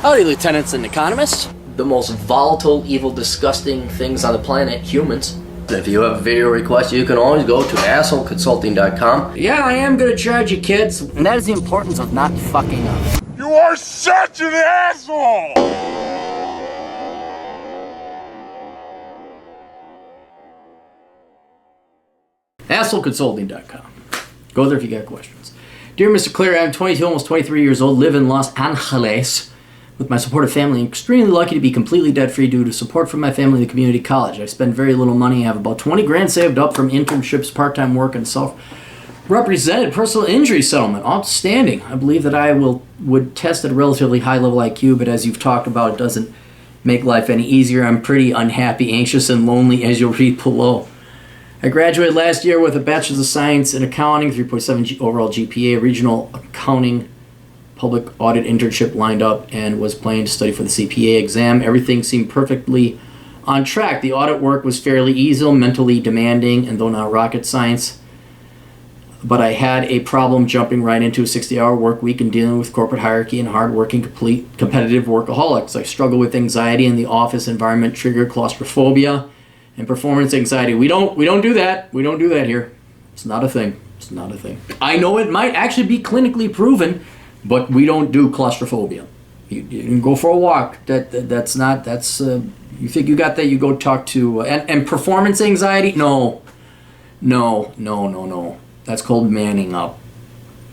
Howdy, lieutenants and economists. The most volatile, evil, disgusting things on the planet, humans. If you have a video request, you can always go to assholeconsulting.com. Yeah, I am gonna charge you, kids. And that is the importance of not fucking up. You are such an asshole! assholeconsulting.com. Go there if you got questions. Dear Mr. Clare, I'm 22, almost 23 years old, live in Los Angeles with my supportive family. I'm extremely lucky to be completely debt-free due to support from my family and the community college. I spend very little money. I have about 20 grand saved up from internships, part-time work, and self-represented personal injury settlement. Outstanding. I believe that I would test at a relatively high-level IQ, but as you've talked about, it doesn't make life any easier. I'm pretty unhappy, anxious, and lonely, as you'll read below. I graduated last year with a Bachelor's of Science in Accounting, 3.7 overall GPA, regional accounting, public audit internship lined up, and was planning to study for the CPA exam. Everything seemed perfectly on track. The audit work was fairly easy, mentally demanding, and though not rocket science, but I had a problem jumping right into a 60-hour work week and dealing with corporate hierarchy and hard-working, competitive workaholics. I struggle with anxiety in the office environment, triggered claustrophobia, and performance anxiety. We don't do that. We don't do that here. It's not a thing. It's not a thing. I know it might actually be clinically proven, but we don't do claustrophobia. You can go for a walk. That's you think you got that? You go talk to and performance anxiety. No. That's called manning up.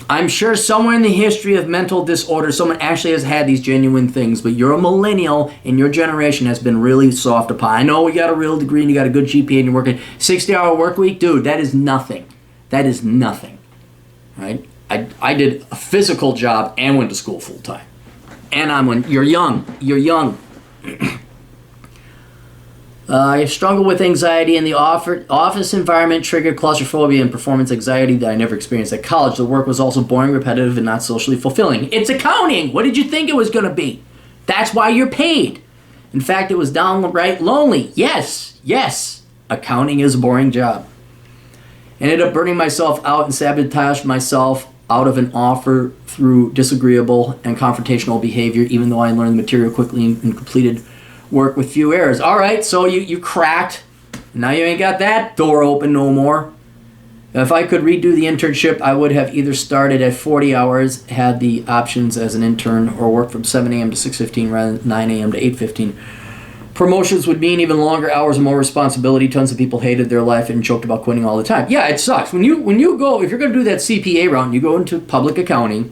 I'm sure somewhere in the history of mental disorder, someone actually has had these genuine things, but you're a millennial and your generation has been really soft upon. I know you got a real degree and you got a good GPA and you're working 60-hour work week. Dude, that is nothing. That is nothing. Right? I did a physical job and went to school full time. And you're young. You're young. I struggle with anxiety in the office environment, triggered claustrophobia and performance anxiety that I never experienced at college. The work was also boring, repetitive, and not socially fulfilling. It's accounting! What did you think it was going to be? That's why you're paid. In fact, it was downright lonely. Yes. Accounting is a boring job. I ended up burning myself out and sabotaged myself out of an offer through disagreeable and confrontational behavior, even though I learned the material quickly and completed work with few errors. All right, so you cracked. Now you ain't got that door open no more. If I could redo the internship, I would have either started at 40 hours, had the options as an intern, or worked from 7 a.m. to 6:15 rather than 9 a.m. to 8:15. Promotions would mean even longer hours and more responsibility. Tons of people hated their life and joked about quitting all the time. Yeah, it sucks. When you go, if you're going to do that CPA route, you go into public accounting,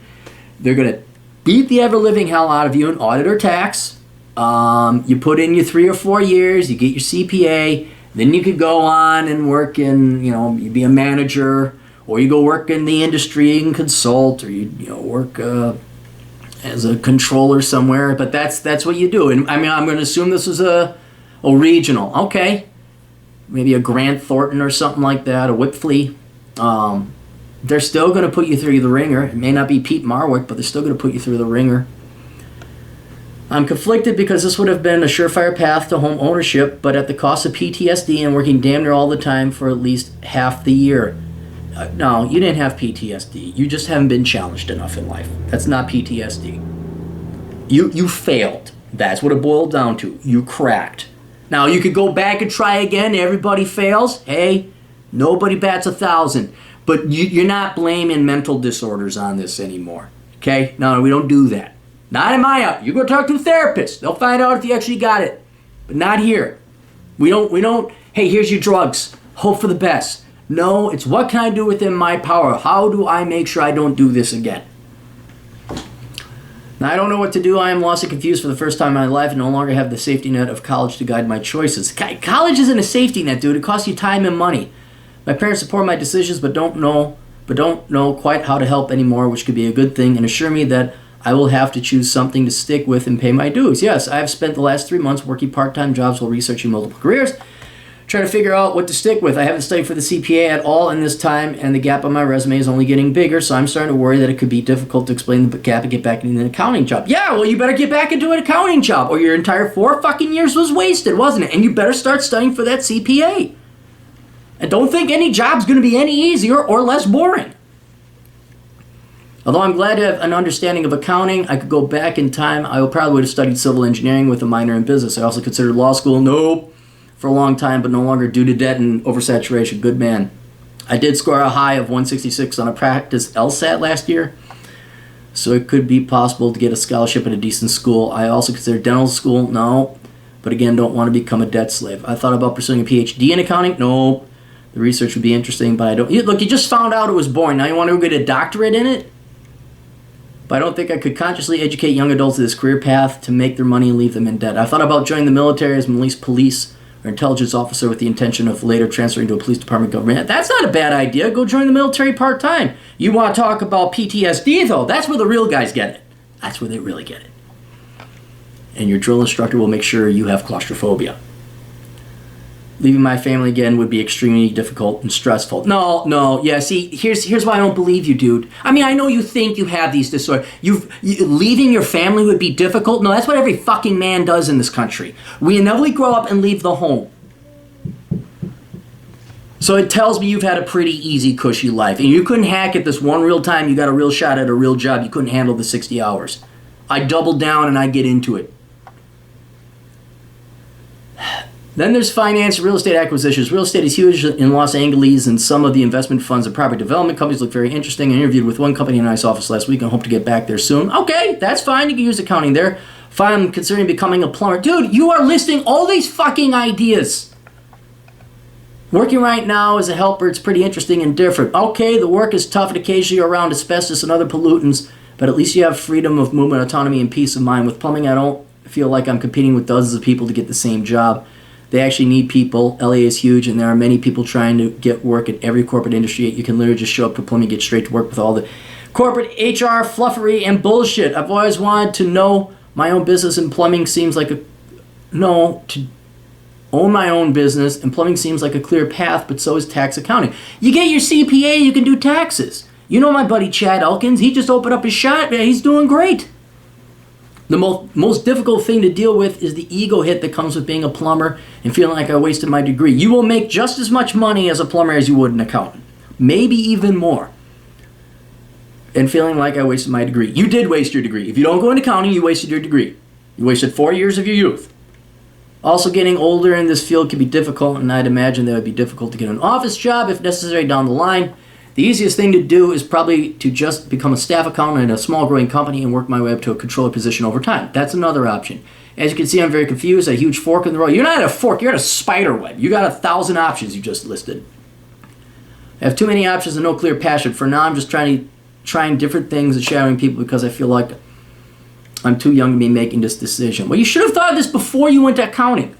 they're going to beat the ever-living hell out of you in audit or tax. You put in your 3 or 4 years, you get your CPA, then you could go on and work in, you be a manager, or you go work in the industry and consult, or you work as a controller somewhere. But that's what you do. And I mean, I'm going to assume this is a regional. Okay, maybe a Grant Thornton or something like that, a Whipfley. They're still going to put you through the ringer. It may not be Pete Marwick, but they're still going to put you through the ringer. I'm conflicted because this would have been a surefire path to home ownership, but at the cost of PTSD and working damn near all the time for at least half the year. No, you didn't have PTSD. You just haven't been challenged enough in life. That's not PTSD. You failed. That's what it boiled down to. You cracked. Now, you could go back and try again. Everybody fails. Hey, nobody bats 1,000. But you're not blaming mental disorders on this anymore. Okay? No, we don't do that. Not in my out. You go talk to a therapist. They'll find out if you actually got it. But not here. We don't, hey, here's your drugs. Hope for the best. No, it's what can I do within my power? How do I make sure I don't do this again? Now, I don't know what to do. I am lost and confused for the first time in my life and no longer have the safety net of college to guide my choices. College isn't a safety net, dude. It costs you time and money. My parents support my decisions but don't know quite how to help anymore, which could be a good thing, and assure me that I will have to choose something to stick with and pay my dues. Yes, I have spent the last 3 months working part-time jobs while researching multiple careers, trying to figure out what to stick with. I haven't studied for the CPA at all in this time, and the gap on my resume is only getting bigger, so I'm starting to worry that it could be difficult to explain the gap and get back into an accounting job. Yeah, well, you better get back into an accounting job, or your entire 4 fucking years was wasted, wasn't it? And you better start studying for that CPA. And don't think any job's going to be any easier or less boring. Although I'm glad to have an understanding of accounting, I could go back in time. I probably would have studied civil engineering with a minor in business. I also considered law school. Nope. For a long time, but no longer due to debt and oversaturation. Good man. I did score a high of 166 on a practice LSAT last year, so it could be possible to get a scholarship at a decent school. I also consider dental school. No. But again, don't want to become a debt slave. I thought about pursuing a PhD in accounting. No. The research would be interesting, but I don't. Look, you just found out it was boring. Now you want to go get a doctorate in it? But I don't think I could consciously educate young adults to this career path to make their money and leave them in debt. I thought about joining the military as police or intelligence officer with the intention of later transferring to a police department government. That's not a bad idea. Go join the military part-time. You want to talk about PTSD, though? That's where the real guys get it. That's where they really get it. And your drill instructor will make sure you have claustrophobia. Leaving my family again would be extremely difficult and stressful. No. Yeah, see, here's why I don't believe you, dude. I mean, I know you think you have these disorders. Leaving your family would be difficult. No, that's what every fucking man does in this country. We inevitably grow up and leave the home. So it tells me you've had a pretty easy, cushy life. And you couldn't hack it this one real time. You got a real shot at a real job. You couldn't handle the 60 hours. I double down and I get into it. Then there's finance, real estate acquisitions. Real estate is huge in Los Angeles, and some of the investment funds and property development companies look very interesting. I interviewed with one company in a nice office last week and hope to get back there soon. Okay, that's fine. You can use accounting there. Fine, I'm considering becoming a plumber. Dude, you are listing all these fucking ideas. Working right now as a helper, it's pretty interesting and different. Okay, the work is tough and occasionally you're around asbestos and other pollutants, but at least you have freedom of movement, autonomy, and peace of mind. With plumbing, I don't feel like I'm competing with dozens of people to get the same job. They actually need people. LA is huge, and there are many people trying to get work at every corporate industry. You can literally just show up to plumbing, get straight to work with all the corporate HR fluffery and bullshit. I've always wanted to know my own business, and plumbing seems like to own my own business, and plumbing seems like a clear path, but so is tax accounting. You get your CPA, you can do taxes. You know my buddy Chad Elkins, he just opened up his shop, he's doing great. The most difficult thing to deal with is the ego hit that comes with being a plumber and feeling like I wasted my degree. You will make just as much money as a plumber as you would an accountant. Maybe even more. And feeling like I wasted my degree. You did waste your degree. If you don't go into accounting, you wasted your degree. You wasted 4 years of your youth. Also, getting older in this field can be difficult, and I'd imagine that it would be difficult to get an office job if necessary down the line. The easiest thing to do is probably to just become a staff accountant in a small growing company and work my way up to a controller position over time. That's another option. As you can see, I'm very confused. A huge fork in the road. You're not at a fork, you're at a spider web. You got 1,000 options you just listed. I have too many options and no clear passion. For now, I'm just trying different things and shadowing people because I feel like I'm too young to be making this decision. Well, you should have thought of this before you went to accounting.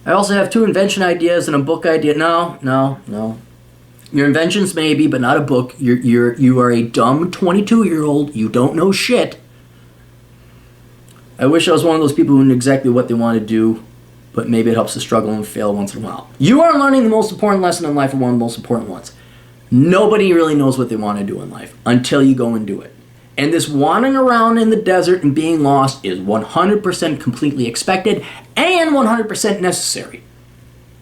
I also have 2 invention ideas and a book idea. No. Your inventions maybe, but not a book. You are a dumb 22-year-old. You don't know shit. I wish I was one of those people who knew exactly what they want to do, but maybe it helps to struggle and fail once in a while. You are learning the most important lesson in life, and one of the most important ones. Nobody really knows what they want to do in life until you go and do it. And this wandering around in the desert and being lost is 100% completely expected and 100% necessary.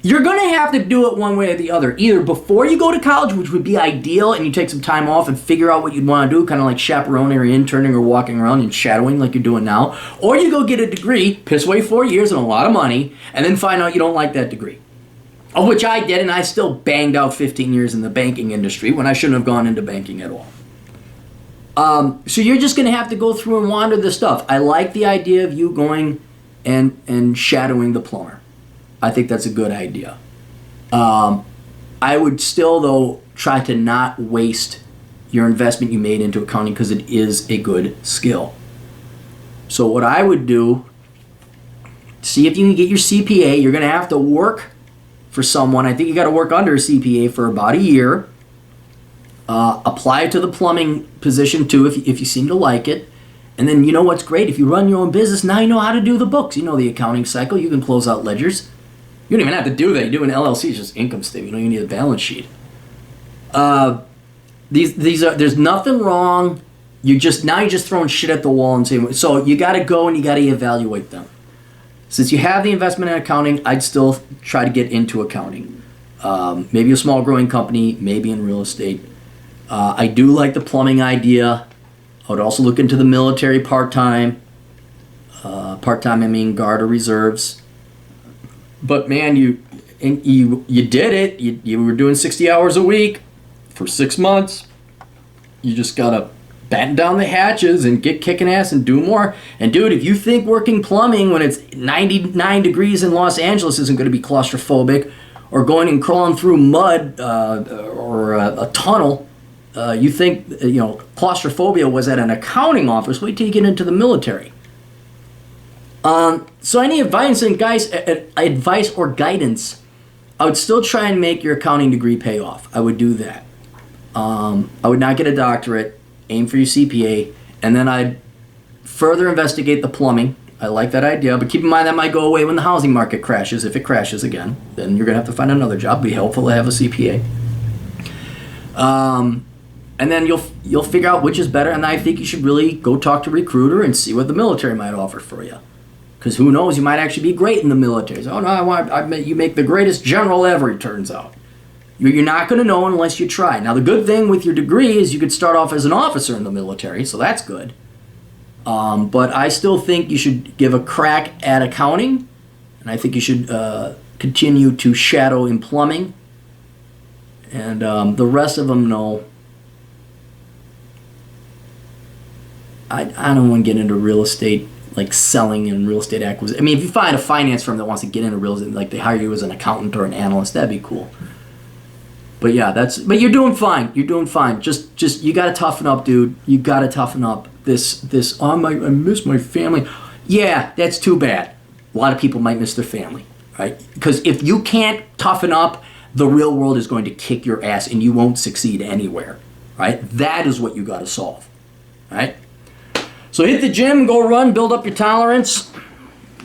You're going to have to do it one way or the other. Either before you go to college, which would be ideal, and you take some time off and figure out what you'd want to do, kind of like chaperoning or interning or walking around and shadowing like you're doing now. Or you go get a degree, piss away 4 years and a lot of money, and then find out you don't like that degree. Of which I did, and I still banged out 15 years in the banking industry when I shouldn't have gone into banking at all. So you're just going to have to go through and wander this stuff. I like the idea of you going and shadowing the plumber. I think that's a good idea. I would still, though, try to not waste your investment you made into accounting because it is a good skill. So what I would do, see if you can get your CPA. You're going to have to work for someone. I think you got to work under a CPA for about a year. Apply to the plumbing position, too, if you seem to like it. And then you know what's great? If you run your own business, now you know how to do the books. You know the accounting cycle. You can close out ledgers. You don't even have to do that. You do an LLC, it's just income statement. You don't even need a balance sheet. There's nothing wrong. You're just throwing shit at the wall and saying, so you got to go and you got to evaluate them. Since you have the investment in accounting, I'd still try to get into accounting. Maybe a small growing company, maybe in real estate. I do like the plumbing idea. I would also look into the military part-time. Part-time, I mean guard or reserves. But man, you did it. You were doing 60 hours a week for 6 months. You just gotta batten down the hatches and get kicking ass and do more. And dude, if you think working plumbing when it's 99 degrees in Los Angeles isn't going to be claustrophobic, or going and crawling through mud or a tunnel, you think claustrophobia was at an accounting office. Wait till you get into the military. So any advice or guidance, I would still try and make your accounting degree pay off. I would do that. I would not get a doctorate, aim for your CPA, and then I'd further investigate the plumbing. I like that idea, but keep in mind that might go away when the housing market crashes. If it crashes again, then you're going to have to find another job. Be helpful to have a CPA. And then you'll figure out which is better, and I think you should really go talk to a recruiter and see what the military might offer for you. Because who knows, you might actually be great in the military. So, oh no, you make the greatest general ever, it turns out. You're not going to know unless you try. Now, the good thing with your degree is you could start off as an officer in the military, so that's good. But I still think you should give a crack at accounting, and I think you should continue to shadow in plumbing. And the rest of them, no. I don't want to get into real estate, like selling and real estate acquisition. I mean, if you find a finance firm that wants to get into real estate, like they hire you as an accountant or an analyst, that'd be cool. But yeah, but you're doing fine. You're doing fine. Just you got to toughen up, dude. You got to toughen up. I miss my family. Yeah, that's too bad. A lot of people might miss their family, right? Because if you can't toughen up, the real world is going to kick your ass and you won't succeed anywhere, right? That is what you got to solve, right? So hit the gym, go run, build up your tolerance,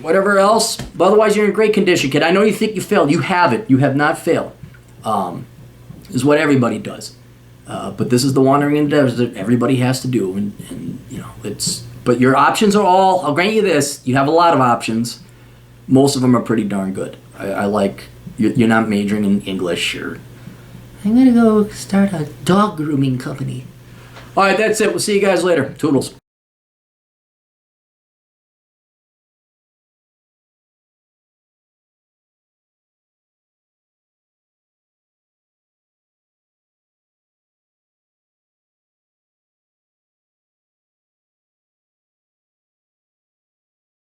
whatever else. But otherwise, you're in great condition, kid. I know you think you failed. You haven't. You have not failed. This is what everybody does. But this is the wandering endeavors that everybody has to do. And but your options are all, I'll grant you this, you have a lot of options. Most of them are pretty darn good. I like, you're not majoring in English or, I'm going to go start a dog grooming company. All right, that's it. We'll see you guys later. Toodles.